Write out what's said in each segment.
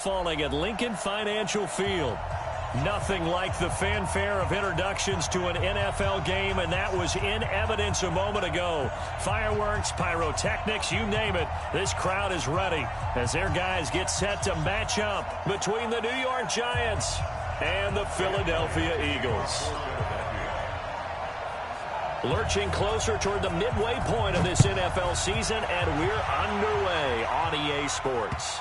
Falling at Lincoln Financial Field. Nothing like the fanfare of introductions to an NFL game, and that was in evidence a moment ago. Fireworks, pyrotechnics, you name it. This crowd is ready as their guys get set to match up between the New York Giants and the Philadelphia Eagles. Lurching closer toward the midway point of this NFL season, and we're underway on EA Sports.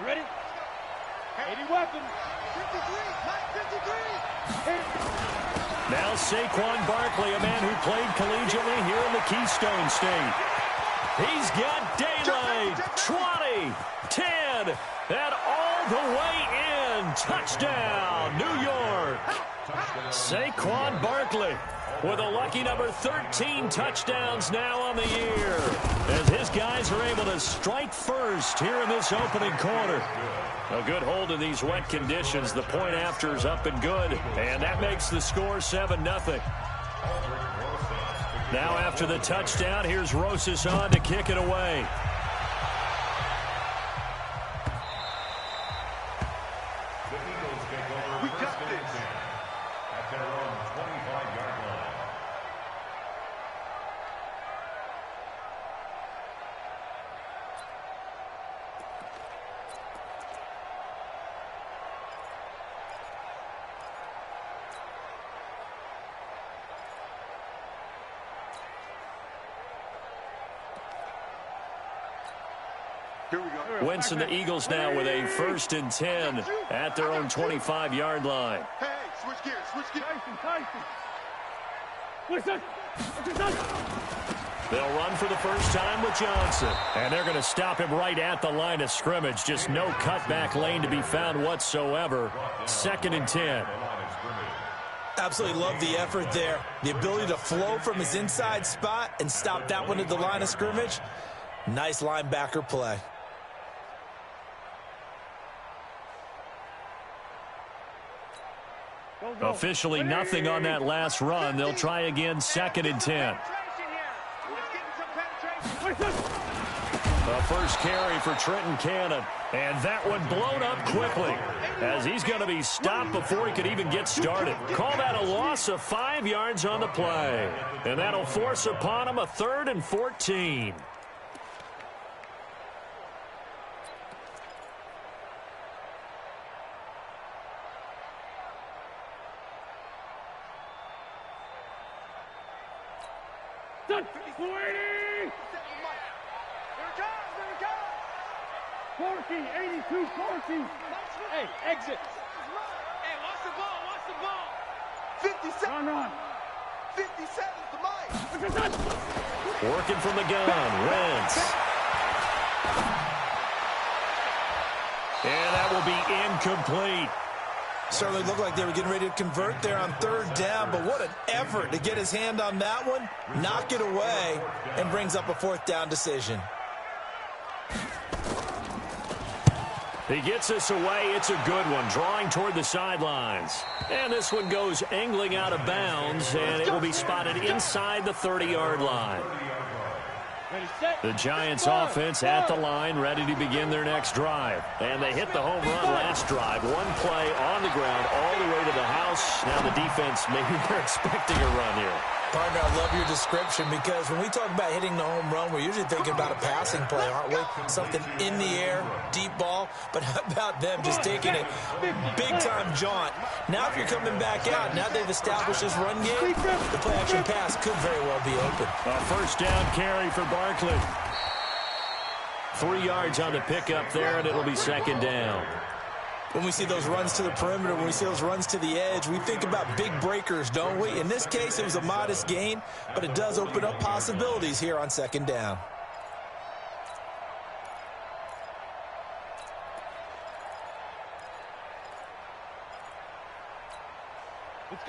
Ready? 80 weapons. 53. Now Saquon Barkley, a man who played collegiately here in the Keystone State. He's got daylight. 20, 10, and all the way in. Touchdown, New York. Saquon Barkley with a lucky number 13 touchdowns now on the year, as his guys are able to strike first here in this opening quarter. A good hold in these wet conditions. The point after is up and good, and that makes the score 7-0. Now after the touchdown, here's Rosas on to kick it away. We got this. At their own 25-yard line. Here we go. Winston, the Eagles now with a 1st and 10 at their own 25-yard line. Hey, switch gears, switch gears. Listen. They'll run for the first time with Johnson, and they're going to stop him right at the line of scrimmage. Just no cutback lane to be found whatsoever. 2nd and 10. Absolutely love the effort there. The ability to flow from his inside spot and stop that one at the line of scrimmage. Nice linebacker play. Officially nothing on that last run. They'll try again, 2nd and 10. The first carry for Trenton Cannon, and that one blown up quickly as he's going to be stopped before he could even get started. Call that a loss of 5 yards on the play, and that'll force upon him a 3rd and 14. Done. 480. Here it comes. 40, 82, 40. Hey, exit. Hey, watch the ball, watch the ball. 57. Run. 57 to Mike. Working from the gun, Wentz. And that will be incomplete. Certainly looked like they were getting ready to convert there on 3rd down, but what an effort to get his hand on that one, knock it away, and brings up a 4th down decision. He gets us away. It's a good one, drawing toward the sidelines. And this one goes angling out of bounds, and it will be spotted inside the 30-yard line. The Giants offense at the line, ready to begin their next drive. And they hit the home run last drive. One play on the ground all the way to the house. Now the defense, maybe they're expecting a run here. Partner, I love your description, because when we talk about hitting the home run, we're usually thinking about a passing play, aren't we? Something in the air, deep ball. But how about them just taking it big-time jaunt? Now if you're coming back out, now they've established this run game, the play-action pass could very well be open. A 1st down carry for Barkley. 3 yards on the pickup there, and it'll be 2nd down. When we see those runs to the perimeter, when we see those runs to the edge, we think about big breakers, don't we? In this case, it was a modest gain, but it does open up possibilities here on 2nd down.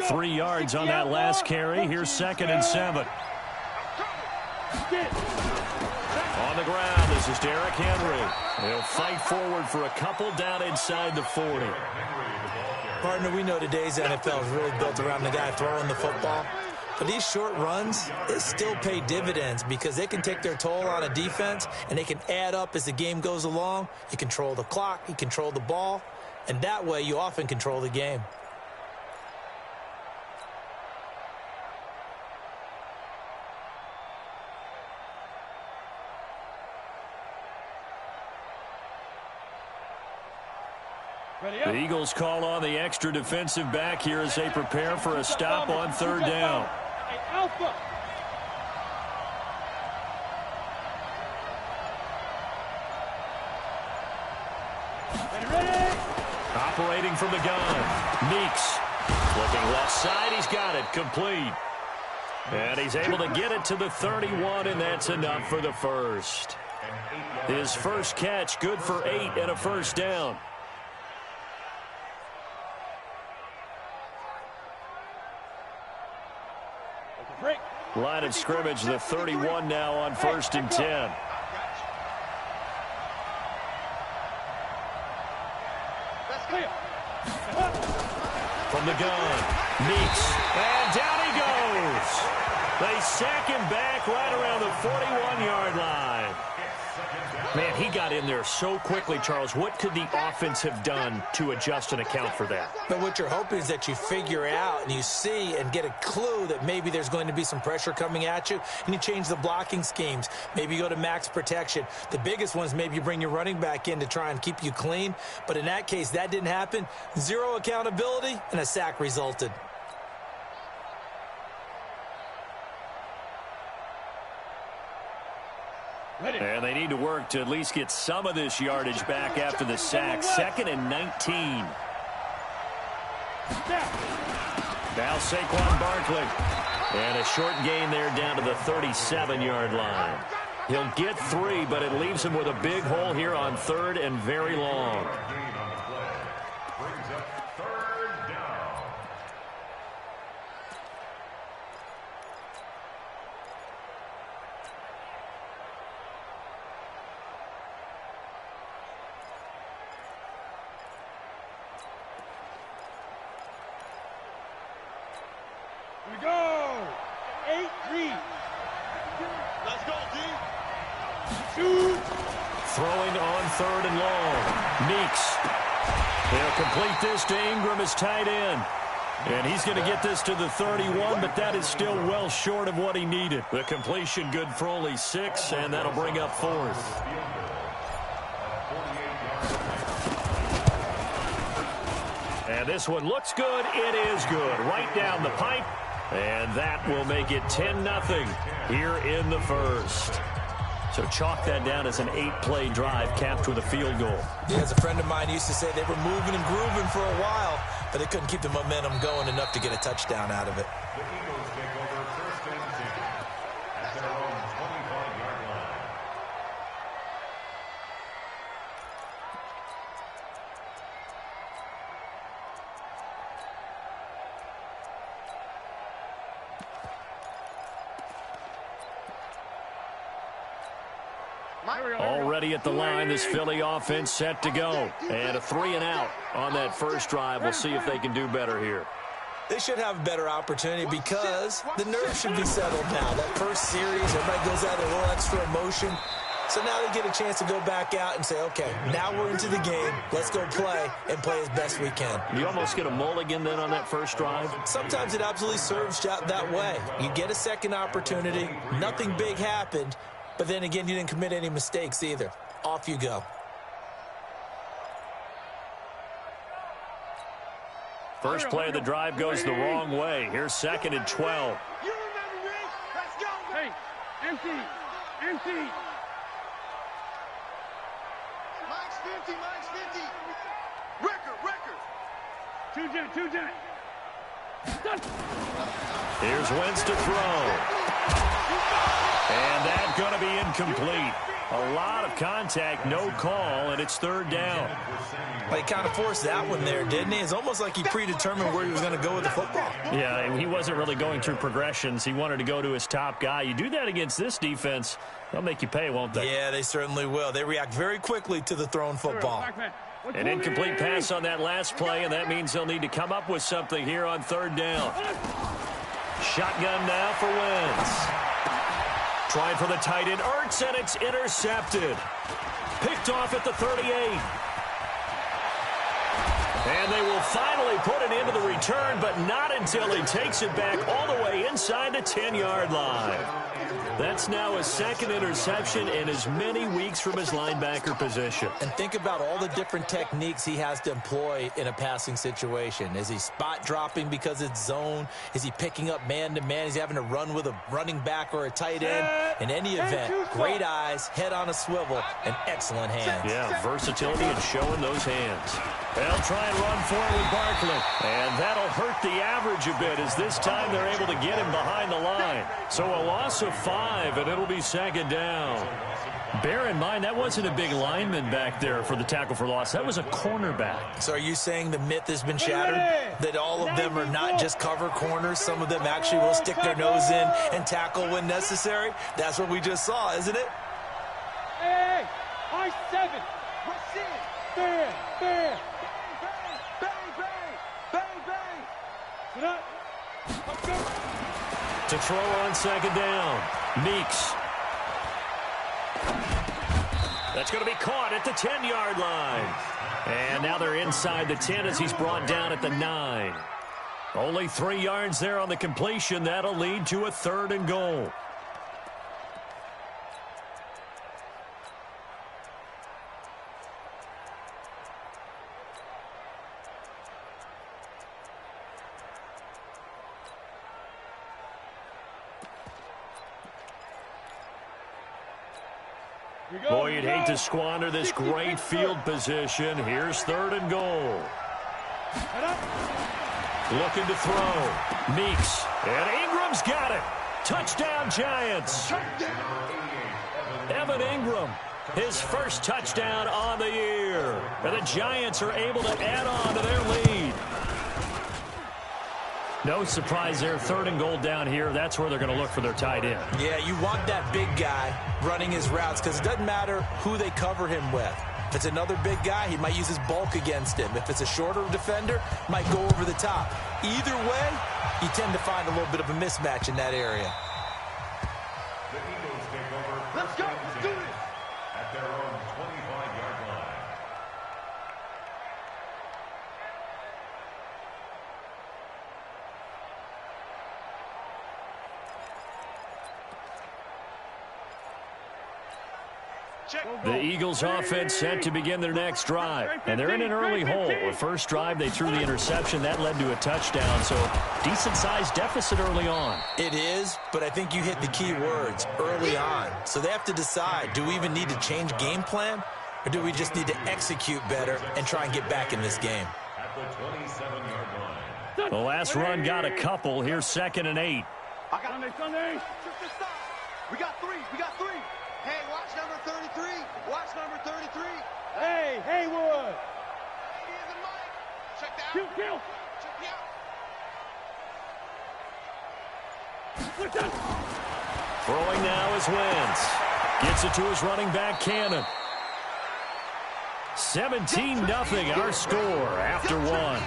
3 yards on that last carry. Here's 2nd and 7. On the ground, this is Derrick Henry. He'll fight forward for a couple down inside the 40. Partner, we know today's NFL is really built around the guy throwing the football. But these short runs, they still pay dividends because they can take their toll on a defense and they can add up as the game goes along. You control the clock, you control the ball, and that way you often control the game. The Eagles call on the extra defensive back here as they prepare for a stop on 3rd down. Alpha. Ready. Operating from the gun. Meeks. Looking left side. He's got it. Complete. And he's able to get it to the 31, and that's enough for the first. His first catch, good for 8 and a first down. Line of scrimmage, the 31 now on 1st and 10. From the gun, Meeks, and down he goes. They sack him back right around the 41-yard line. Man, he got in there so quickly, Charles. What could the offense have done to adjust and account for that? But what you're hoping is that you figure out and you see and get a clue that maybe there's going to be some pressure coming at you, and you change the blocking schemes. Maybe you go to max protection. The biggest one is maybe you bring your running back in to try and keep you clean. But in that case, that didn't happen. 0 accountability, and a sack resulted. And they need to work to at least get some of this yardage back after the sack. 2nd and 19. Now Saquon Barkley. And a short gain there down to the 37-yard line. He'll get 3, but it leaves him with a big hole here on 3rd and very long. Go! 8-3. Let's go, D. Shoot! Throwing on 3rd and long. Meeks. They'll complete this to Ingram as tight end. And he's going to get this to the 31, but that is still well short of what he needed. The completion good for only 6, and that'll bring up 4th. And this one looks good. It is good. Right down the pipe. And that will make it 10-0 here in the first. So chalk that down as an 8-play drive capped with a field goal. Yeah, as a friend of mine used to say, they were moving and grooving for a while, but they couldn't keep the momentum going enough to get a touchdown out of it. The Eagles take over 1st and 10 at their own 25-yard line. Already at the line, this Philly offense set to go. And a 3-and-out on that first drive. We'll see if they can do better here. They should have a better opportunity because the nerves should be settled now. That first series, everybody goes out with a little extra emotion. So now they get a chance to go back out and say, okay, now we're into the game. Let's go play and play as best we can. You almost get a mulligan then on that first drive? Sometimes it absolutely serves you out that way. You get a second opportunity. Nothing big happened. But then again, you didn't commit any mistakes either. Off you go. First play of the drive goes the wrong way. Here's 2nd and 12. You remember me? Let's go. Hey, empty. Mine's 50. Record. Two jet. Here's Wentz to throw. And that's going to be incomplete. A lot of contact, no call, and it's third down. He kind of forced that one there, didn't he? It's almost like he predetermined where he was going to go with the football. Yeah, he wasn't really going through progressions. He wanted to go to his top guy. You do that against this defense, they'll make you pay, won't they? Yeah, they certainly will. They react very quickly to the thrown football. An incomplete pass on that last play, and that means they'll need to come up with something here on third down. Shotgun now for Wentz. Trying for the tight end, Ertz, and it's intercepted. Picked off at the 38. And they will finally put an end to the return, but not until he takes it back all the way inside the 10-yard line. That's now his second interception in as many weeks from his linebacker position. And think about all the different techniques he has to employ in a passing situation. Is he spot dropping because it's zone? Is he picking up man-to-man? Is he having to run with a running back or a tight end? In any event, great eyes, head on a swivel, and excellent hands. Yeah, versatility and showing those hands. They'll try and run for it with Barkley. And that'll hurt the average a bit as this time they're able to get him behind the line. So a loss of 5, and it'll be second down. Bear in mind, that wasn't a big lineman back there for the tackle for loss. That was a cornerback. So are you saying the myth has been shattered? That all of them are not just cover corners? Some of them actually will stick their nose in and tackle when necessary? That's what we just saw, isn't it? Hey, I-7. What's it? Bang, bang. To throw on second down, Meeks. That's going to be caught at the 10-yard line. And now they're inside the 10 as he's brought down at the 9. Only 3 yards there on the completion. That'll lead to a 3rd and goal. Boy, you'd hate to squander this great field position. Here's 3rd and goal. Looking to throw. Meeks. And Ingram's got it. Touchdown, Giants. Evan Ingram, his first touchdown on the year. And the Giants are able to add on to their lead. No surprise there, 3rd and goal down here. That's where they're going to look for their tight end. Yeah, you want that big guy running his routes because it doesn't matter who they cover him with. If it's another big guy, he might use his bulk against him. If it's a shorter defender, might go over the top. Either way, you tend to find a little bit of a mismatch in that area. The Eagles take over. Let's go. Let's do it. At their own 25-yard line. The Eagles offense set to begin their next drive. And they're in an early hole. The first drive, they threw the interception. That led to a touchdown. So decent-sized deficit early on. It is, but I think you hit the key words, early on. So they have to decide, do we even need to change game plan? Or do we just need to execute better and try and get back in this game? At the 27-yard line. The last run got a couple. Here's 2nd and 8. I got Sunday. We got 3. We got 3. Hey, watch number 33. Watch number 33. Hey, Haywood. He is in Mike. Check that out. Kill. Check me out. What's that? Throwing now is Wentz. Gets it to his running back, Cannon. 17-0 our score after 1.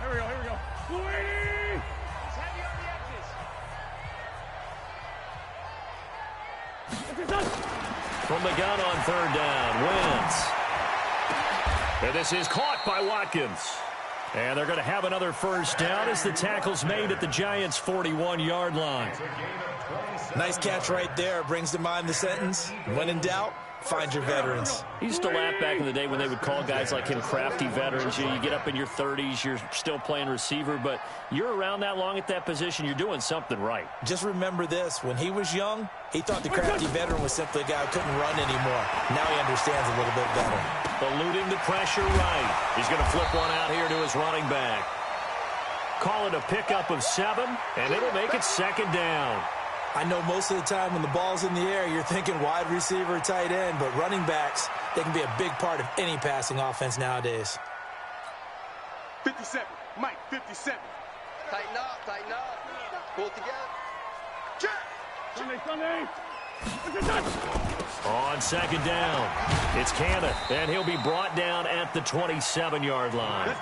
Here we go. Louie! He's heavy on the edges. From the gun on 3rd down, Wentz. And this is caught by Watkins. And they're going to have another first down as the tackle's made at the Giants' 41-yard line. Nice catch right there. Brings to mind the sentence, when in doubt, find your veterans. He used to laugh back in the day when they would call guys like him crafty veterans. You get up in your 30s, you're still playing receiver, but you're around that long at that position, you're doing something right. Just remember this. When he was young, he thought the crafty veteran was simply a guy who couldn't run anymore. Now he understands a little bit better. Eluding the pressure right. He's going to flip one out here to his running back. Call it a pickup of 7, and it'll make it 2nd down. I know most of the time when the ball's in the air, you're thinking wide receiver, tight end, but running backs, they can be a big part of any passing offense nowadays. 57. Mike, 57. Tighten up, tighten up. Pull it together. Check. Sunday. On 2nd down, it's Cannon, and he'll be brought down at the 27-yard line.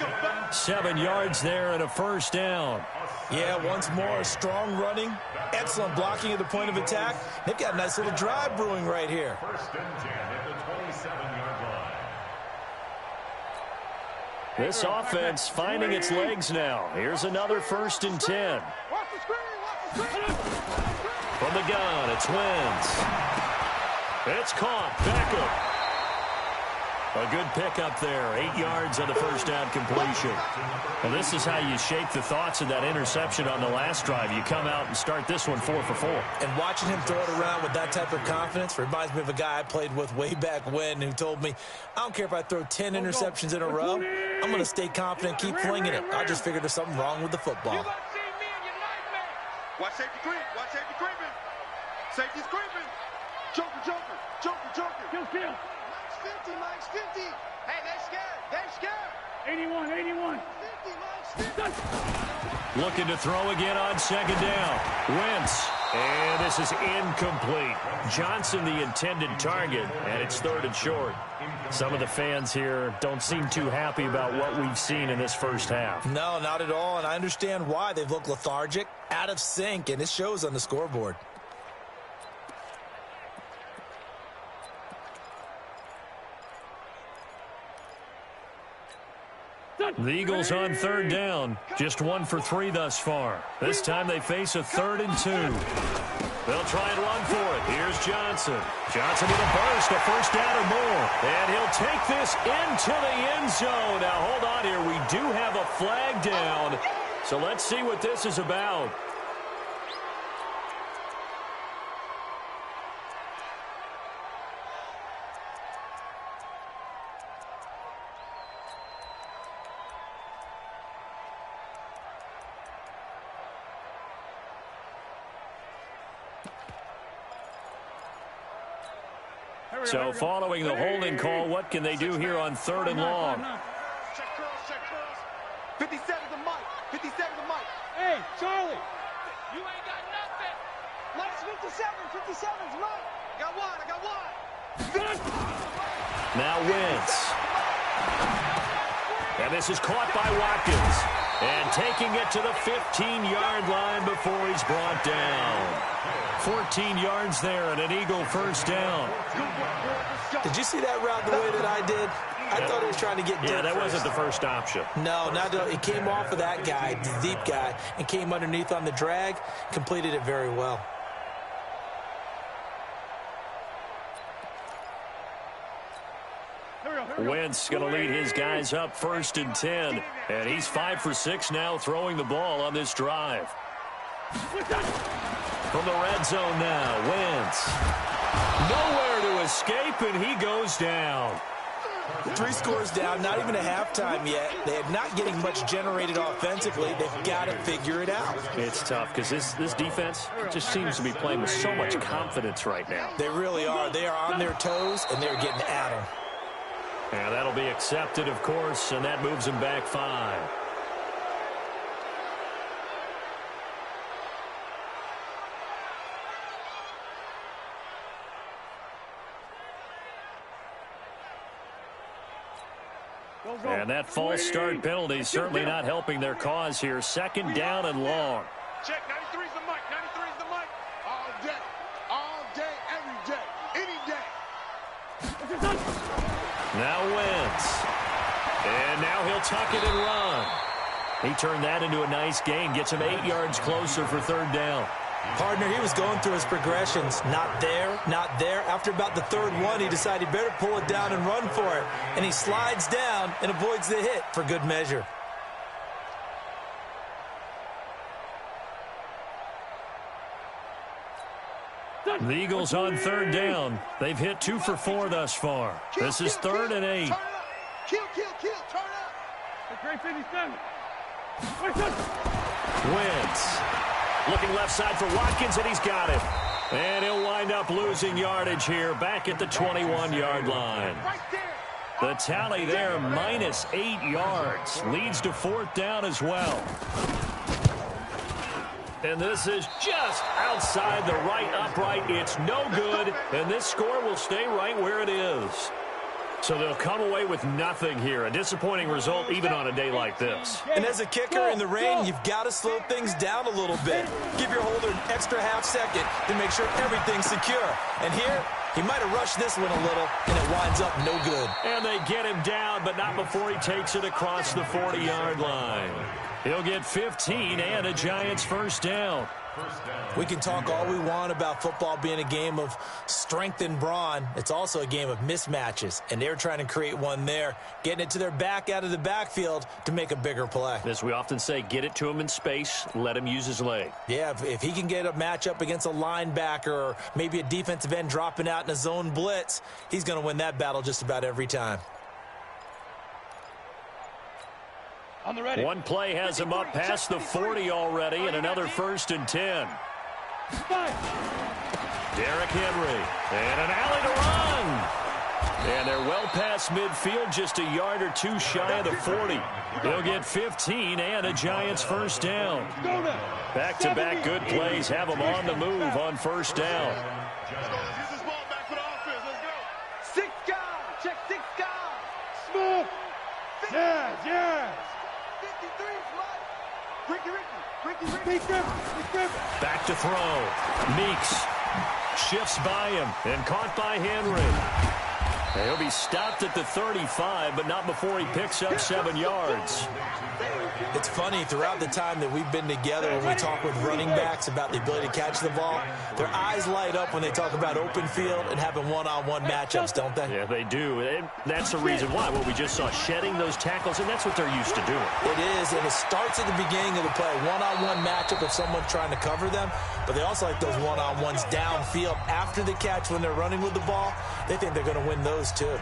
7 yards there and a 1st down. Yeah, once more, strong running, excellent blocking at the point of attack. They've got a nice little drive brewing right here. 1st and 10 at the 27-yard line. This offense finding its legs now. Here's another 1st and 10. Watch the screen, watch the screen. From the gun, it's Wentz. It's caught. Beckham. A good pickup there. 8 yards on the 1st down completion. Well, this is how you shake the thoughts of that interception on the last drive. You come out and start this one 4 for 4. And watching him throw it around with that type of confidence reminds me of a guy I played with way back when who told me, I don't care if I throw 10 interceptions in a row. I'm going to stay confident, keep flinging it. I just figured there's something wrong with the football. You're going to see me in your nightmare. Watch safety creep. Watch safety creeping. Safety's creeping. Joker. Kill. Mike's 50. Hey, they're scared. 81. 50, Mike's 50. Looking to throw again on 2nd down. Wentz. And this is incomplete. Johnson the intended target, and it's 3rd and short. Some of the fans here don't seem too happy about what we've seen in this 1st half. No, not at all, and I understand why. They've looked lethargic, out of sync, and it shows on the scoreboard. The Eagles on 3rd down. Just 1 for 3 thus far. This time they face a 3rd and 2. They'll try and run for it. Here's Johnson. Johnson with a burst, a 1st down or more. And he'll take this into the end zone. Now, hold on here. We do have a flag down. So let's see what this is about. So following the holding call, what can they do here on 3rd and long? Check curls. 57's the Mike. Hey, Charlie. You ain't got nothing. Mike's 57's Mike. I got one. Now Wentz. And this is caught by Watkins. And taking it to the 15-yard line before he's brought down. 14 yards there and an Eagle 1st down. Did you see that route the way that I did? I thought he was trying to get deep. Yeah, that wasn't the first option. No, not at all. It came off of that guy, the deep guy, and came underneath on the drag, completed it very well. Wentz going to lead his guys up 1st and 10. And he's 5 for 6 now throwing the ball on this drive. From the red zone now, Wentz. Nowhere to escape, and he goes down. 3 scores down, not even a halftime yet. They are not getting much generated offensively. They've got to figure it out. It's tough because this defense just seems to be playing with so much confidence right now. They really are. They are on their toes, and they're getting at them. And that'll be accepted, of course, and that moves them back 5. And that false start penalty is certainly not helping their cause here. 2nd down and long. Check, 93's the Mike. 93's the Mike. All day, every day, any day. Now Wentz. And now he'll tuck it and run. He turned that into a nice gain. Gets him 8 yards closer for 3rd down. Partner, he was going through his progressions. Not there, not there. After about the third one, he decided he better pull it down and run for it. And he slides down and avoids the hit for good measure. The Eagles on third down. They've hit 2 for 4 thus far. This is 3rd and 8. Kill, turn up. Great 57. Wentz. Looking left side for Watkins, and he's got it. And he'll wind up losing yardage here back at the 21-yard line. The tally there, minus 8 yards. Leads to 4th down as well. And this is just outside the right upright. It's no good, and this score will stay right where it is. So they'll come away with nothing here. A disappointing result even on a day like this. And as a kicker in the rain, you've got to slow things down a little bit. Give your holder an extra half second to make sure everything's secure. And here, he might have rushed this one a little, and it winds up no good. And they get him down, but not before he takes it across the 40-yard line. He'll get 15 and a Giants first down. We can talk all we want about football being a game of strength and brawn. It's also a game of mismatches, and they're trying to create one there, getting it to their back out of the backfield to make a bigger play. As we often say, get it to him in space, let him use his leg. Yeah, if he can get a matchup against a linebacker or maybe a defensive end dropping out in a zone blitz, he's going to win that battle just about every time. On the ready. One play has him up past the 40 already, and another 1st and 10. Derrick Henry, and an alley to run. And they're well past midfield, just a yard or 2 shy of the 40. He'll get 15 and a Giants first down. Back-to-back good plays have them on the move on first down. Six guys. Check 6 guys. Smooth. Yes. 53's right. Ricky. Back to throw. Meeks shifts by him and caught by Henry. And he'll be stopped at the 35, but not before he picks up 7 yards. It's funny, throughout the time that we've been together, when we talk with running backs about the ability to catch the ball, their eyes light up when they talk about open field and having one-on-one matchups, don't they? Yeah, they do. And that's the reason why. Well, we just saw shedding those tackles, and that's what they're used to doing. It is, and it starts at the beginning of the play. One-on-one matchup if someone's trying to cover them, but they also like those one-on-ones downfield after the catch when they're running with the ball. They think they're going to win those too.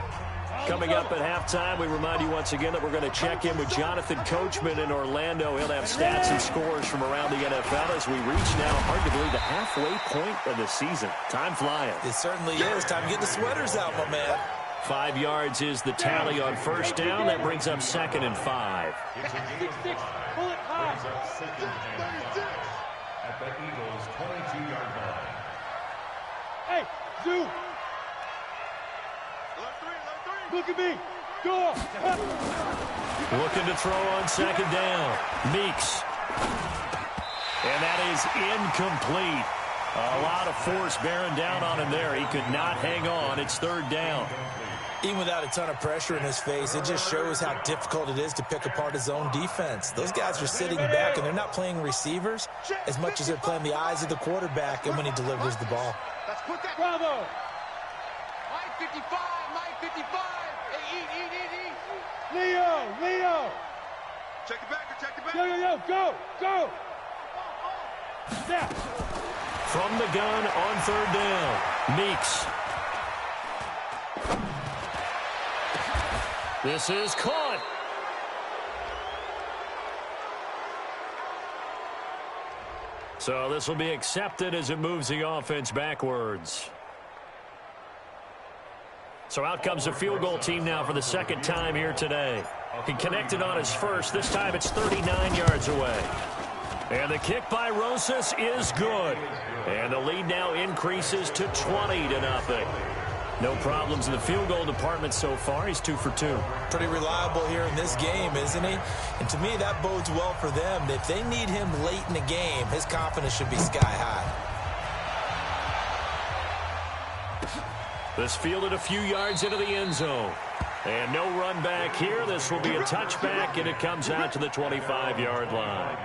Coming up at halftime, we remind you once again that we're going to check in with Jonathan Coachman in Orlando. He'll have stats and scores from around the NFL as we reach now, hard to believe, the halfway point of the season. Time flying. It certainly is. Time to get the sweaters out, my man. 5 yards is the tally on first down. That brings up 2nd and 5. 6-6. Pull it high. At the Eagles' 22-yard line. Hey, Zoo. Look at me. Go. Looking to throw on 2nd down. Meeks. And that is incomplete. A lot of force bearing down on him there. He could not hang on. It's 3rd down. Even without a ton of pressure in his face, it just shows how difficult it is to pick apart his own defense. Those guys are sitting back, and they're not playing receivers as much as they're playing the eyes of the quarterback and when he delivers the ball. Let's put that. Bravo. Mike 55. Eat. Leo. Check it back. Yo. Go. Snap. From the gun on 3rd down. Meeks. This is caught. So this will be accepted as it moves the offense backwards. So out comes the field goal team now for the 2nd time here today. He connected on his first. This time it's 39 yards away. And the kick by Rosas is good. And the lead now increases to 20-0. No problems in the field goal department so far. He's 2 for 2. Pretty reliable here in this game, isn't he? And to me, that bodes well for them. If they need him late in the game, his confidence should be sky high. This fielded a few yards into the end zone. And no run back here. This will be a touchback, and it comes out to the 25-yard line.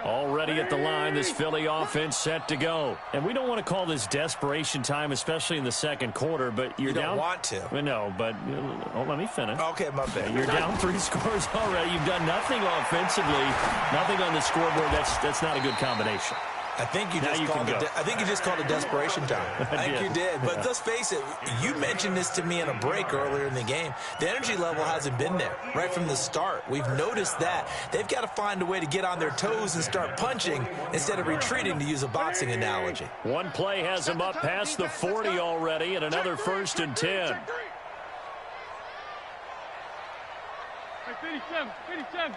Already at the line, this Philly offense set to go. And we don't want to call this desperation time, especially in the second quarter, but you're down. You don't want to. No, but let me finish. Okay, my bad. You're down 3 scores already. You've done nothing offensively, nothing on the scoreboard. That's not a good combination. I think you just called it desperation time. I think you did. But let's face it, you mentioned this to me in a break earlier in the game. The energy level hasn't been there right from the start. We've noticed that. They've got to find a way to get on their toes and start punching instead of retreating, to use a boxing analogy. One play has them up past the 40 already, and another 1st and 10. Hey, 57, 57.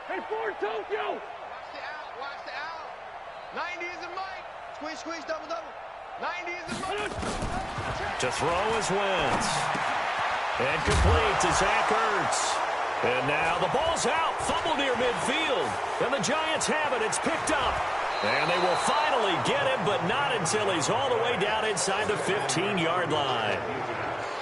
Hey, Ford Tokyo. Watch the out. 90 is the mic. Squeeze, double. 90 is the mic. To throw is Wentz. And complete to Zach Ertz. And now the ball's out. Fumble near midfield. And the Giants have it. It's picked up. And they will finally get him, but not until he's all the way down inside the 15-yard line.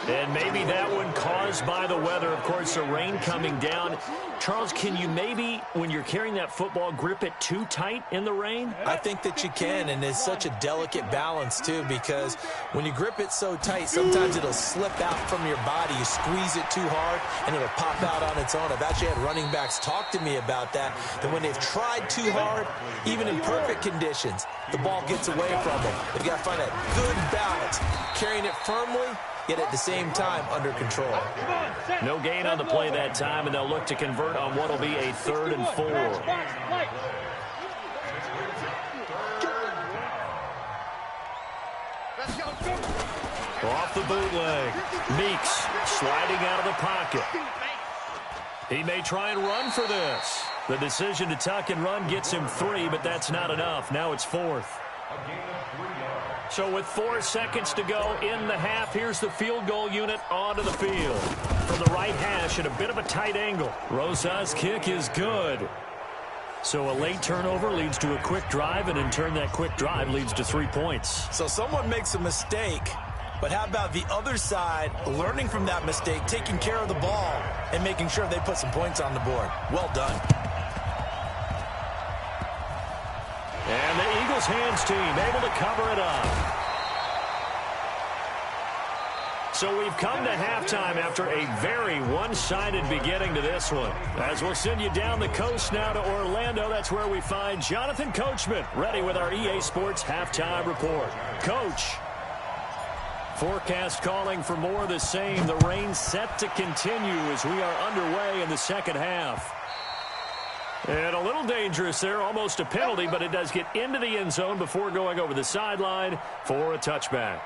And maybe that one caused by the weather. Of course, the rain coming down. Charles, can you maybe, when you're carrying that football, grip it too tight in the rain? I think that you can, and it's such a delicate balance, too, because when you grip it so tight, sometimes it'll slip out from your body. You squeeze it too hard, and it'll pop out on its own. I've actually had running backs talk to me about that when they've tried too hard, even in perfect conditions, the ball gets away from them. They've got to find that good balance, carrying it firmly, yet at the same time under control. No gain on the play that time, and they'll look to convert on what will be a 3rd and 4. Off the bootleg. Meeks sliding out of the pocket. He may try and run for this. The decision to tuck and run gets him 3, but that's not enough. Now it's 4th. So with 4 seconds to go in the half, here's the field goal unit onto the field. From the right hash at a bit of a tight angle. Rosa's kick is good. So a late turnover leads to a quick drive, and in turn that quick drive leads to 3 points. So someone makes a mistake, but how about the other side learning from that mistake, taking care of the ball, and making sure they put some points on the board? Well done. And the Eagles hands team able to cover it up. So we've come to halftime after a very one-sided beginning to this one. As we'll send you down the coast now to Orlando, that's where we find Jonathan Coachman ready with our EA Sports halftime report. Coach. Forecast calling for more of the same. The rain set to continue as we are underway in the second half. And a little dangerous there, almost a penalty, but it does get into the end zone before going over the sideline for a touchback.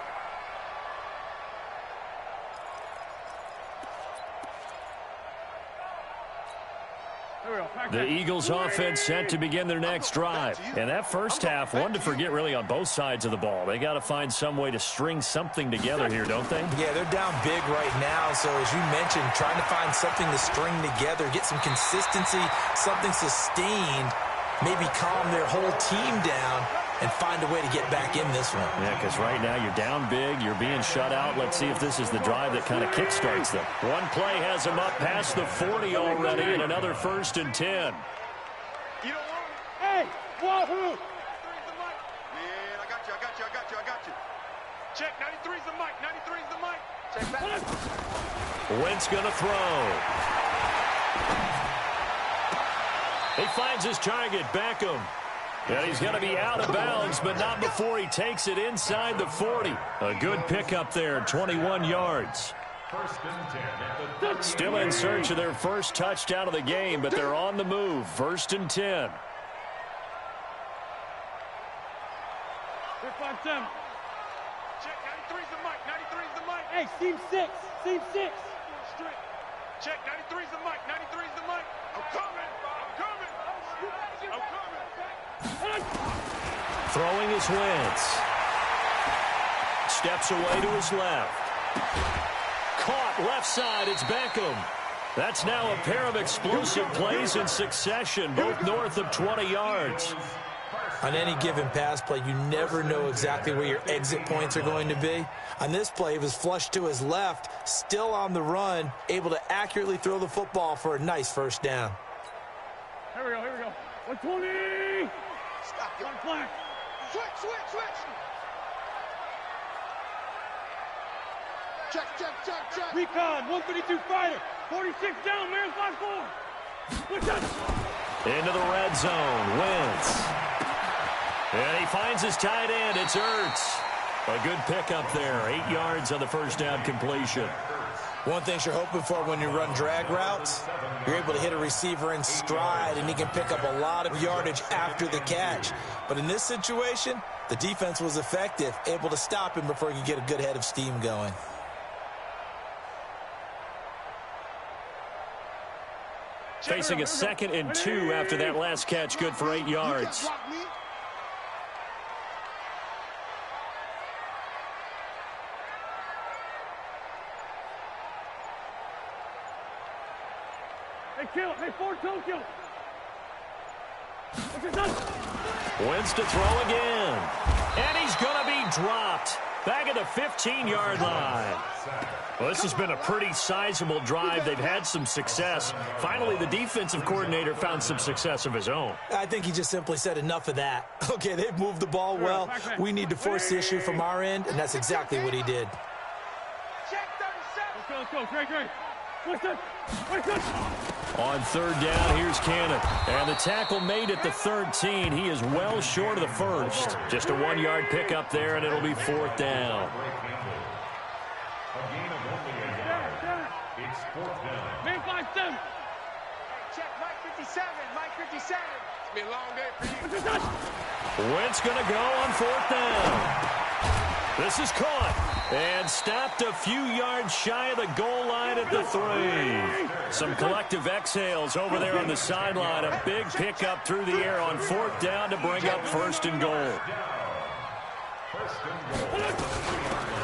The Eagles offense set to begin their next drive. And that first half, one to forget really on both sides of the ball. They got to find some way to string something together here, don't they? Yeah, they're down big right now. So as you mentioned, trying to find something to string together, get some consistency, something sustained, maybe calm their whole team down and find a way to get back in this one. Yeah, because right now you're down big, you're being shut out. Let's see if this is the drive that kind of kickstarts them. One play has them up past the 40 already, and another 1st and 10. You don't want it? Hey, wahoo! 93's the mic. Yeah, I got you. Check, 93's the mic, 93's the mic. Check back. Wentz gonna throw. He finds his target, Beckham. And he's going to be out of bounds, but not before he takes it inside the 40. A good pickup there, 21 yards. Still in search of their first touchdown of the game, but they're on the move. 1st and 10. 5-7. Check, 93's the mic, 93's the mic. Hey, seam 6. Check, 93's the mic, 93's the mic. I'm coming. Throwing is Wentz. Steps away to his left. Caught left side, it's Beckham. That's now a pair of explosive plays in succession, both north of 20 yards. On any given pass play, you never know exactly where your exit points are going to be. On this play, he was flushed to his left, still on the run, able to accurately throw the football for a nice first down. Here we go. 120. Stop. One flag. Switch. Check. Recon, 152 fighter. 46 down, man, 5-4. Switch up. Into the red zone. Wentz. And he finds his tight end. It's Ertz. A good pickup there. 8 yards on the first down completion. One thing you're hoping for when you run drag routes, you're able to hit a receiver in stride, and he can pick up a lot of yardage after the catch. But in this situation, the defense was effective, able to stop him before he could get a good head of steam going. Facing a 2nd and 2 after that last catch, good for 8 yards. Hey, Ford, kill. Wentz to throw again. And he's going to be dropped. Back at the 15-yard line. Well, this has been a pretty sizable drive. They've had some success. Finally, the defensive coordinator found some success of his own. I think he just simply said enough of that. Okay, they've moved the ball well. We need to force the issue from our end, and that's exactly what he did. Check 37. Let's go. Great. On 3rd down, here's Cannon. And the tackle made at the 13. He is well short of the first. Just a 1-yard pickup there, and it'll be 4th down. It's 4th down. Man 5-7. Hey, check Mike 57. It's going to be a long day for you. Wentz going to go on 4th down. This is caught and stopped a few yards shy of the goal line at the 3. Some collective exhales over there on the sideline. A big pickup through the air on 4th down to bring up 1st and goal.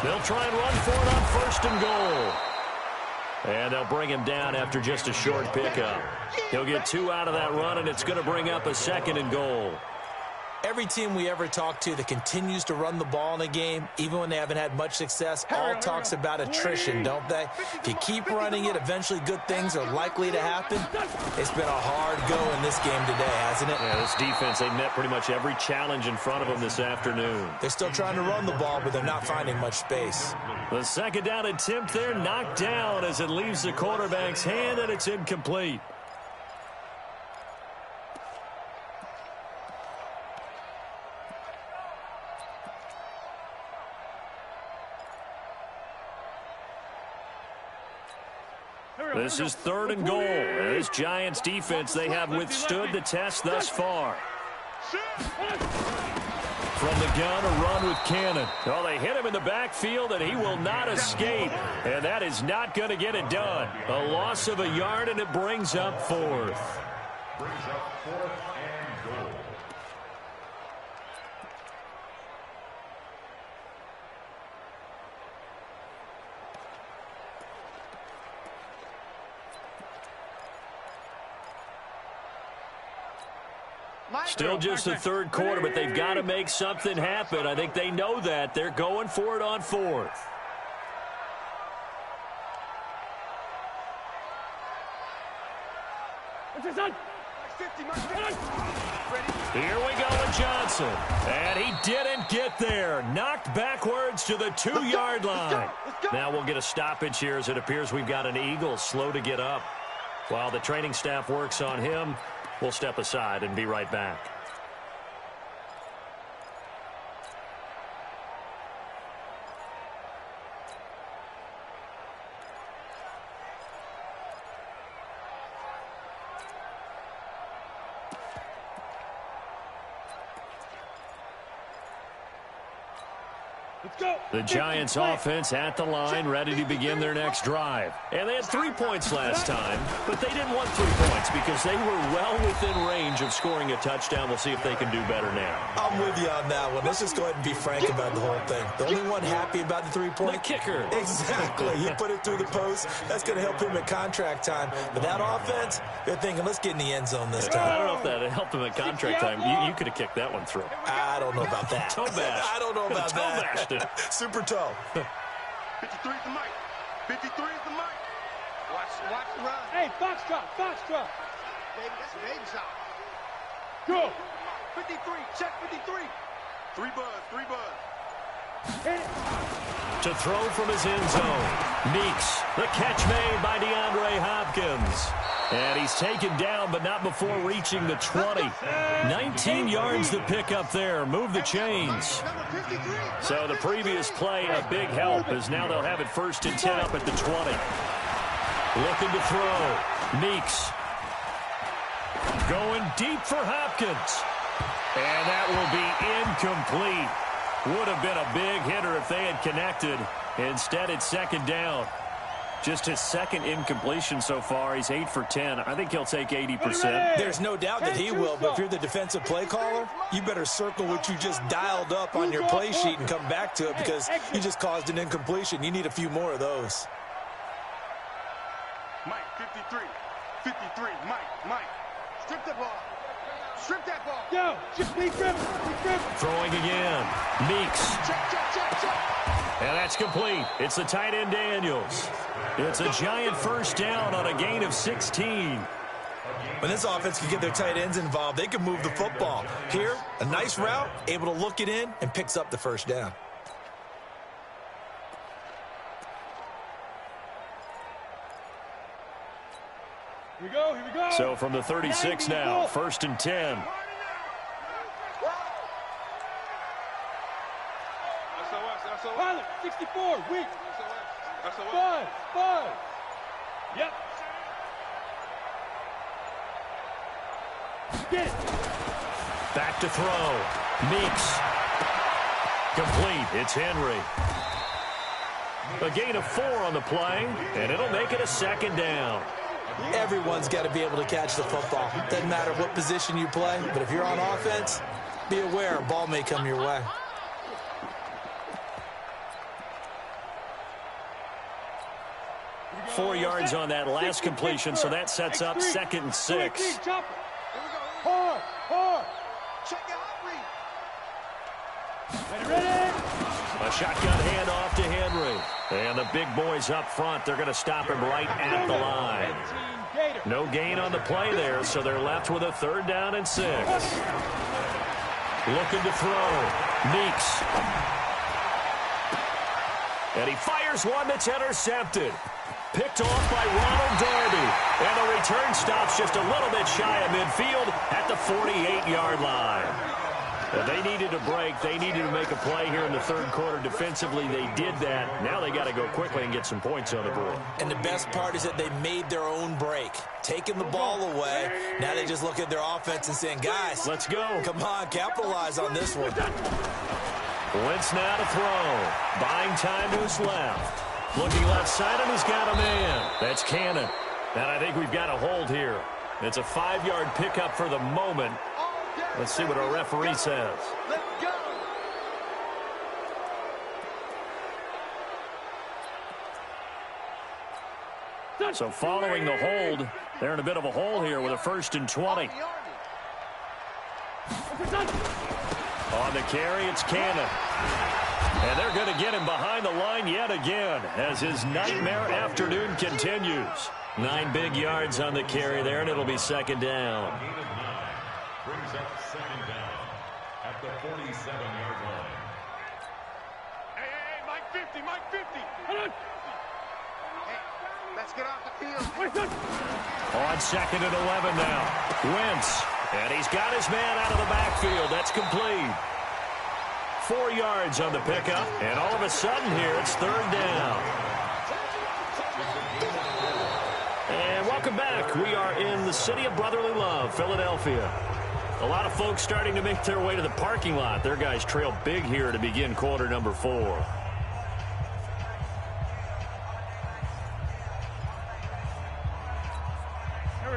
They'll try and run for it on 1st and goal. And they'll bring him down after just a short pickup. He'll get 2 out of that run, and it's going to bring up a 2nd and goal. Every team we ever talk to that continues to run the ball in a game, even when they haven't had much success, all talks about attrition, don't they? If you keep running it, eventually good things are likely to happen. It's been a hard go in this game today, hasn't it? Yeah, this defense, they met pretty much every challenge in front of them this afternoon. They're still trying to run the ball, but they're not finding much space. The 2nd down attempt there knocked down as it leaves the quarterback's hand, and it's incomplete. This is 3rd and goal. This Giants defense, they have withstood the test thus far. From the gun, a run with Cannon. Oh, they hit him in the backfield, and he will not escape. And that is not going to get it done. A loss of a yard, and it brings up 4th. Brings up 4th and goal. Still just the 3rd quarter, but they've got to make something happen. I think they know that. They're going for it on 4th. Here we go with Johnson. And he didn't get there. Knocked backwards to the 2-yard line. Now we'll get a stoppage here as it appears we've got an Eagle slow to get up. While the training staff works on him, we'll step aside and be right back. The Giants offense at the line, ready to begin their next drive. And they had 3 points last time, but they didn't want 3 points because they were well within range of scoring a touchdown. We'll see if they can do better now. I'm with you on that one. Let's just go ahead and be frank about the whole thing. The only one happy about the 3-point? The kicker. Exactly. You put it through the post. That's going to help him at contract time. But that offense, they're thinking, let's get in the end zone this time. I don't know if that helped him at contract time. You could have kicked that one through. I don't know about that. Toe bash. I don't know about toe that. bashed it. Super toe. 53 is the mic. 53 is the mic. Watch the run. Hey, Foxtrot. Baby, that's a baby shot. Go. 53. Check 53. 3 buzz. 3 buzz. To throw from his end zone. Meeks. The catch made by DeAndre Hopkins. And he's taken down, but not before reaching the 20. 19 yards to pick up there. Move the chains. So the previous play, a big help, as now they'll have it 1st and 10 up at the 20. Looking to throw. Meeks. Going deep for Hopkins. And that will be incomplete. Would have been a big hitter if they had connected. Instead, it's 2nd down. Just his 2nd incompletion so far. He's 8 for 10. I think he'll take 80%. There's no doubt that he will, but if you're the defensive play caller, you better circle what you just dialed up on your play sheet and come back to it, because you just caused an incompletion. You need a few more of those. Mike, 53. 53. Mike. Strip the ball. Strip that ball. Yo, just be grip. Throwing again. Meeks. Check. And that's complete. It's the tight end Daniels. It's a giant 1st down on a gain of 16. When this offense can get their tight ends involved, they can move the football. Here, a nice route, able to look it in, and picks up the 1st down. Here we go. So from the 36 now, 1st and 10. Pilot, 64, weak. 5. Yep. Get it. Back to throw. Meeks. Complete. It's Henry. A gain of 4 on the play, and it'll make it a 2nd down. Everyone's got to be able to catch the football. Doesn't matter what position you play, but if you're on offense, be aware a ball may come your way. Four yards on that last completion, so that sets up 2nd and 6. Hard. Check out ready. A shotgun handoff to Henry. And the big boys up front, they're going to stop him right at the line. No gain on the play there, so they're left with a 3rd down and 6. Looking to throw. Meeks. And he fires one that's intercepted. Picked off by Ronald Darby. And the return stops just a little bit shy of midfield at the 48-yard line. They needed a break. They needed to make a play here in the 3rd quarter. Defensively, they did that. Now they got to go quickly and get some points on the board. And the best part is that they made their own break. Taking the ball away. Now they just look at their offense and saying, guys, let's go. Come on, capitalize on this one. Wentz now to throw. Buying time to his left. Looking left side, and he's got a man. That's Cannon. And I think we've got a hold here. It's a 5-yard pickup for the moment. Let's see what our referee says. Let's go. So following the hold, they're in a bit of a hole here with a 1st and 20. On the carry, it's Cannon. And they're going to get him behind the line yet again as his nightmare afternoon continues. 9 big yards on the carry there, and it'll be 2nd down. Brings up 2nd down at the 47-yard line. Hey, Mike 50. Hold on. Hey, let's get off the field. On 2nd and 11 now. Wentz. And he's got his man out of the backfield. That's complete. 4 yards on the pickup. And all of a sudden here, it's 3rd down. And welcome back. We are in the city of brotherly love, Philadelphia. A lot of folks starting to make their way to the parking lot. Their guys trail big here to begin quarter number 4.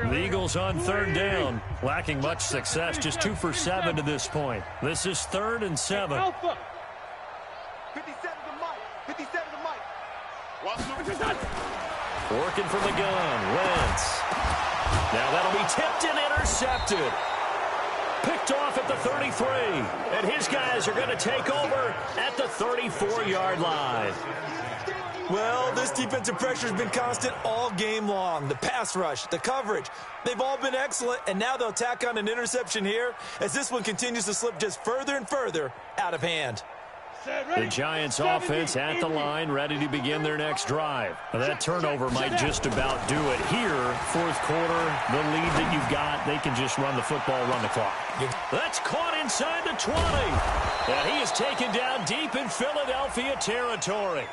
The Eagles on 3rd down, lacking much success, just 2 for 7 to this point. This is 3rd and 7. 57 to Mike. 57 to Mike. Working from the gun, Wentz. Now that'll be tipped and intercepted. Picked off at the 33, and his guys are going to take over at the 34-yard line. Well, this defensive pressure has been constant all game long. The pass rush, the coverage, they've all been excellent, and now they'll tack on an interception here as this one continues to slip just further and further out of hand. The Giants offense at the line, ready to begin their next drive. Now, that turnover might just about do it here. Fourth quarter, the lead that you've got, they can just run the football, run the clock. That's caught inside the 20. And he is taken down deep in Philadelphia territory.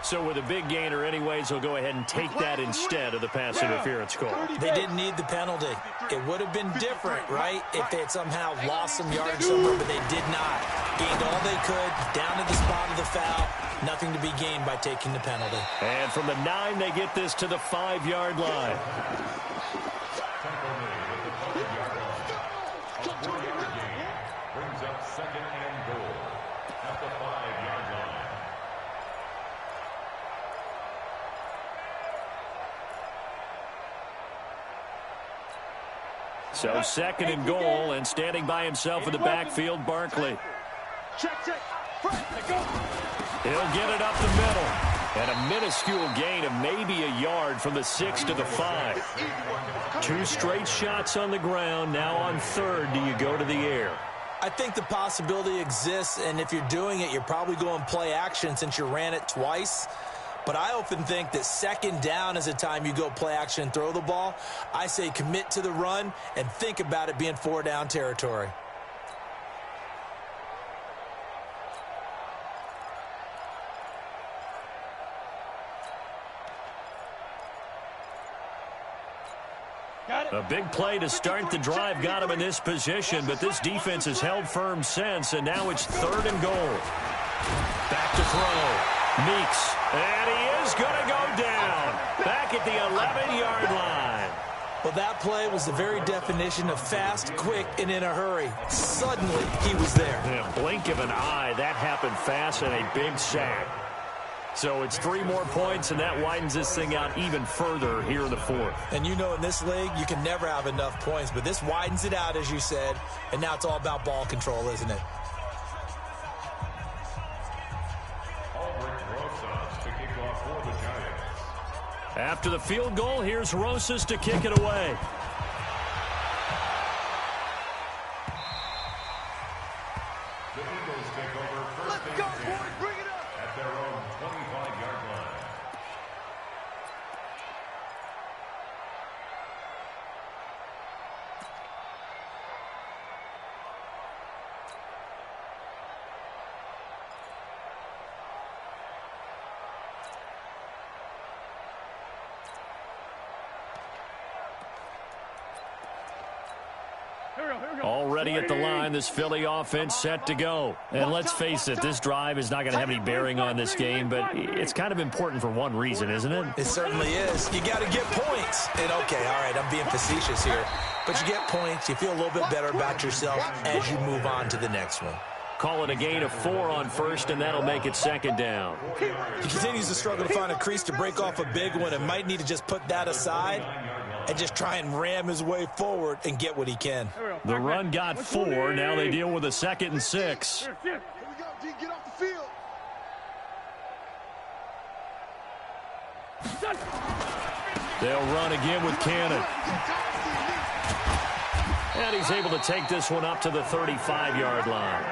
So with a big gainer anyways, he'll go ahead and take that instead of the pass interference call. They didn't need the penalty. It would have been different, right, if they had somehow lost some yardage somewhere, but they did not. Gained all they could, down to the spot of the foul. Nothing to be gained by taking the penalty. And from the 9, they get this to the 5-yard line. Brings up 2nd and goal at the 5-yard line. So 2nd and goal, and standing by himself in the backfield, Barkley. Check. He'll get it up the middle. And a minuscule gain of maybe a yard from the 6 to the 5. 2 straight shots on the ground. Now on 3rd, do you go to the air? I think the possibility exists, and if you're doing it, you're probably going play action since you ran it twice. But I often think that 2nd down is a time you go play action and throw the ball. I say commit to the run and think about it being 4-down territory. A big play to start the drive got him in this position, but this defense has held firm since, and now it's 3rd and goal. Back to throw. Meeks, and he is going to go down. Back at the 11-yard line. Well, that play was the very definition of fast, quick, and in a hurry. Suddenly, he was there. In a blink of an eye, that happened fast and a big sack. So it's 3 more points, and that widens this thing out even further here in the 4th. And you know in this league, you can never have enough points, but this widens it out, as you said, and now it's all about ball control, isn't it? After the field goal, here's Rosas to kick it away. The Eagles take over 1st and 10 at their own 25-yard line. Already at the line, this Philly offense set to go. And let's face it, this drive is not going to have any bearing on this game, but it's kind of important for one reason, isn't it? It certainly is. You got to get points. And, okay, all right, I'm being facetious here. But you get points, you feel a little bit better about yourself as you move on to the next one. Call it a gain of 4 on 1st, and that'll make it 2nd down. He continues to struggle to find a crease to break off a big one and might need to just put that aside and just try and ram his way forward and get what he can. The run got 4. Now they deal with a 2nd and 6. Here we go, D. Get off the field. They'll run again with Cannon. And he's able to take this one up to the 35-yard line.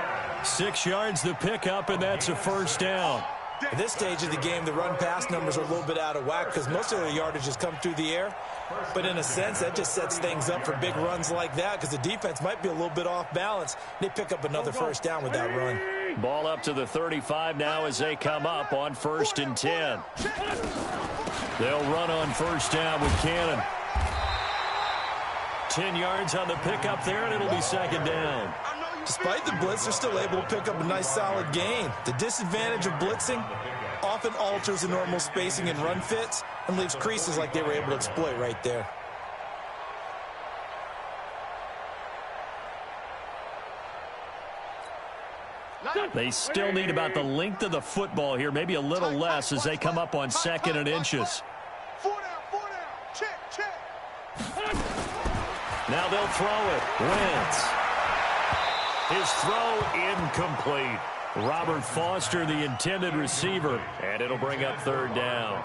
6 yards the pickup, and that's a 1st down. At this stage of the game, the run-pass numbers are a little bit out of whack because most of their yardage has come through the air. But in a sense, that just sets things up for big runs like that because the defense might be a little bit off balance. They pick up another 1st down with that run. Ball up to the 35 now as they come up on 1st and 10. They'll run on 1st down with Cannon. 10 yards on the pickup there, and it'll be 2nd down. Despite the blitz, they're still able to pick up a nice solid gain. The disadvantage of blitzing often alters the normal spacing and run fits and leaves creases like they were able to exploit right there. They still need about the length of the football here, maybe a little less as they come up on 2nd and inches. 4 down. Check. Now they'll throw it. Wentz. His throw incomplete. Robert Foster, the intended receiver, and it'll bring up third down.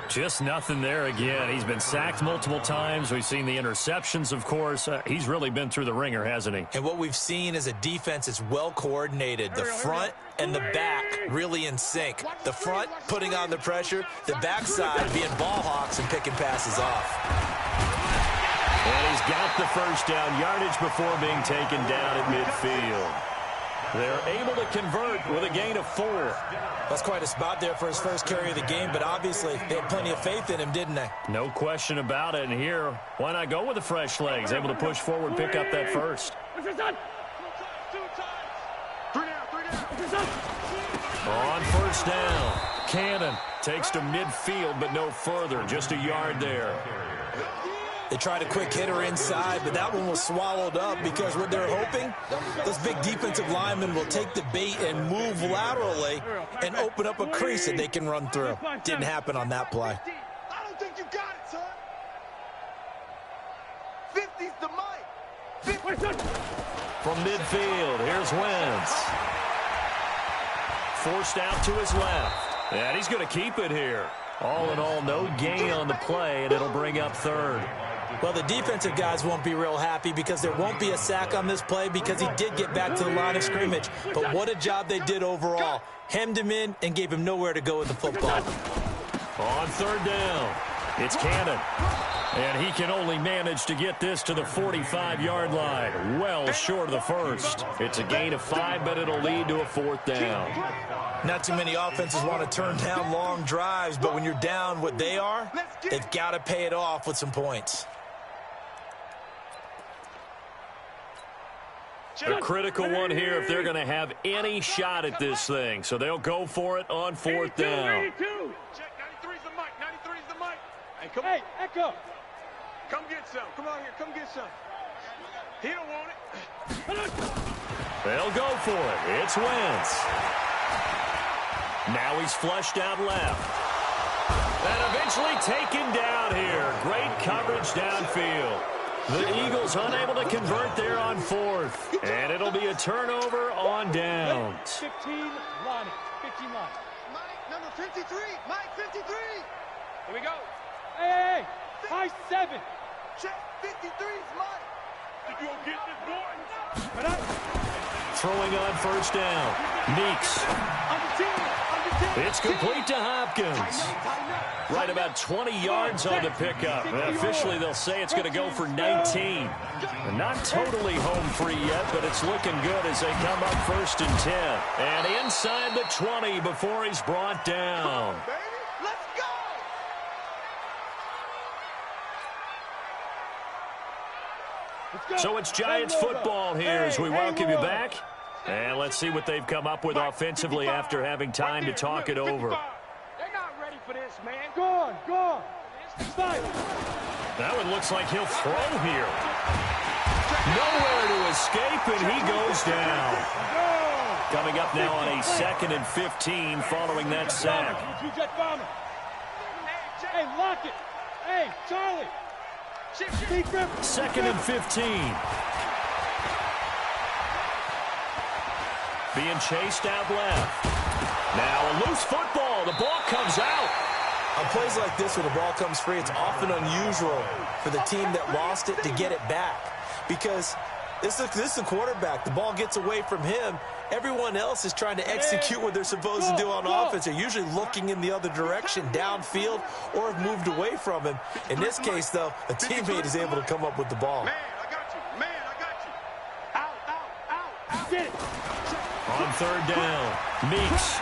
Just nothing there again. He's been sacked multiple times. We've seen the interceptions, of course. He's really been through the ringer, hasn't he? And what we've seen is a defense that's well coordinated. The front and the back really in sync. The front putting on the pressure, the backside being ball hawks and picking passes off. And he's got the first down yardage before being taken down at midfield. They're able to convert with a gain of 4. That's quite a spot there for his first carry of the game, but obviously they had plenty of faith in him, didn't they? No question about it. And here, why not go with the fresh legs? Able to push forward, pick up that first. On first down, Cannon takes to midfield, but no further. Just a yard there. They tried a quick hitter inside, but that one was swallowed up because what they're hoping, those big defensive linemen will take the bait and move laterally and open up a crease that they can run through. Didn't happen on that play. I don't think you got it, son. 50's the mic. From midfield, here's Wentz. Forced out to his left. And he's going to keep it here. All in all, no gain on the play, and it'll bring up third. Well, the defensive guys won't be real happy because there won't be a sack on this play because he did get back to the line of scrimmage. But what a job they did overall. Hemmed him in and gave him nowhere to go with the football. On third down, it's Cannon. And he can only manage to get this to the 45-yard line. Well short of the first. It's a gain of 5, but it'll lead to a fourth down. Not too many offenses want to turn down long drives, but when you're down what they are, they've got to pay it off with some points. A critical one here if they're going to have any shot at this thing. So they'll go for it on fourth down. Check, 93's the mic. 93's the mic. Hey, come Hey, Echo. Come get some. Come out here. Come get some. He don't want it. They'll go for it. It's Wentz. Now he's flushed out left. And eventually taken down here. Great coverage downfield. The Eagles unable to convert there on fourth. And it'll be a turnover on downs. 15 line. 15 line. Mike, number 53. Mike, 53. Here we go. Hey, high 7. Check, 53's Mike. Did you go get this boy? Throwing on first down. Meeks. It's complete to Hopkins. Right about 20 yards on the pickup. Officially, they'll say it's going to go for 19. Not totally home free yet, but it's looking good as they come up first and 10. And inside the 20 before he's brought down. Baby, let's go. So it's Giants football here as we welcome you back. And let's see what they've come up with offensively after having time to talk it over. They're not ready for this, man. Go on. Fight. That one looks like he'll throw here. Nowhere to escape, and he goes down. Coming up now on a 2nd and 15 following that sack. Hey, lock it. Hey, Charlie. 2nd and 15. Being chased out left. Now a loose football. The ball comes out. On plays like this where the ball comes free, it's often unusual for the team that lost it to get it back. Because this is the quarterback. The ball gets away from him. Everyone else is trying to execute what they're supposed to do on offense. They're usually looking in the other direction, downfield, or have moved away from him. In this case, though, a teammate is able to come up with the ball. Man, I got you. Man, I got you. Out. Get it. On third down, Meeks.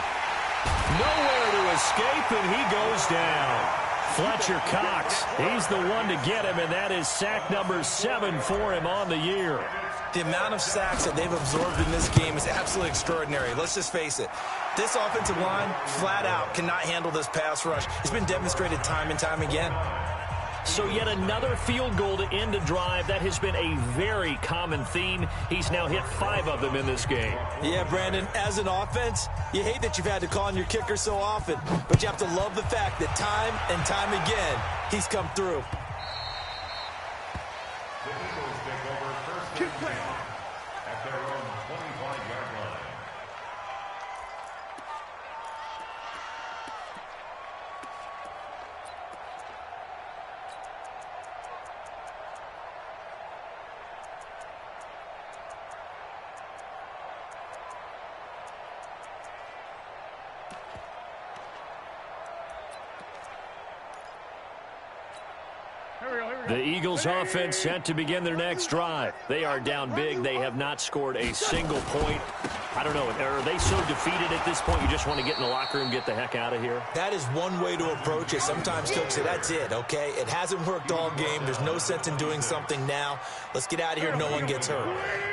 Nowhere to escape, and he goes down. Fletcher Cox, he's the one to get him, and that is sack number 7 for him on the year. The amount of sacks that they've absorbed in this game is absolutely extraordinary. Let's just face it. This offensive line, flat out, cannot handle this pass rush. It's been demonstrated time and time again. So yet another field goal to end a drive. That has been a very common theme. He's now hit 5 of them in this game. Yeah, Brandon, as an offense, you hate that you've had to call on your kicker so often, but you have to love the fact that time and time again, he's come through. The Eagles take over first and 10 at their own 25-yard line. The Eagles offense set to begin their next drive. They are down big. They have not scored a single point. I don't know. Are they so defeated at this point you just want to get in the locker room and get the heck out of here? That is one way to approach it. Sometimes coaches say, that's it, okay? It hasn't worked all game. There's no sense in doing something now. Let's get out of here. No one gets hurt.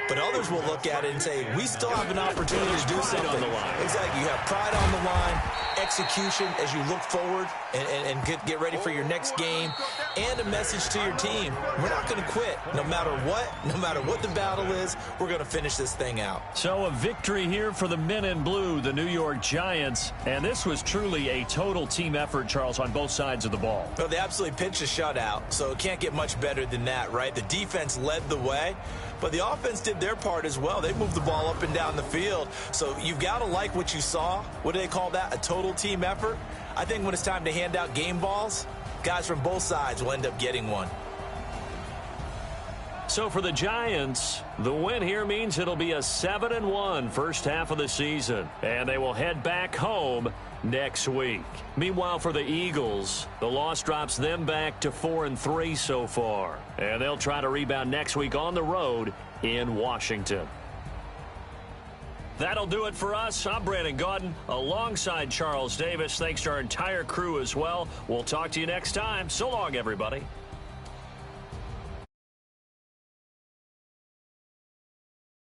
But others will look at it and say, we still have an opportunity to do something. On the line. Exactly. You have pride on the line, execution as you look forward and get ready for your next game, and a message to your team. We're not going to quit. No matter what the battle is, we're going to finish this thing out. So a victory here for the men in blue, the New York Giants. And this was truly a total team effort, Charles, on both sides of the ball. Well, they absolutely pitched a shutout, so it can't get much better than that, right? The defense led the way, but the offense did their part as well. They moved the ball up and down the field. So you've got to like what you saw. What do they call that? A total team effort? I think when it's time to hand out game balls, guys from both sides will end up getting one. So for the Giants, the win here means it'll be a 7-1 first half of the season, and they will head back home next week. Meanwhile, for the Eagles, the loss drops them back to 4-3 so far, and they'll try to rebound next week on the road in Washington. That'll do it for us. I'm Brandon Gaudin alongside Charles Davis. Thanks to our entire crew as well. We'll talk to you next time. So long, everybody.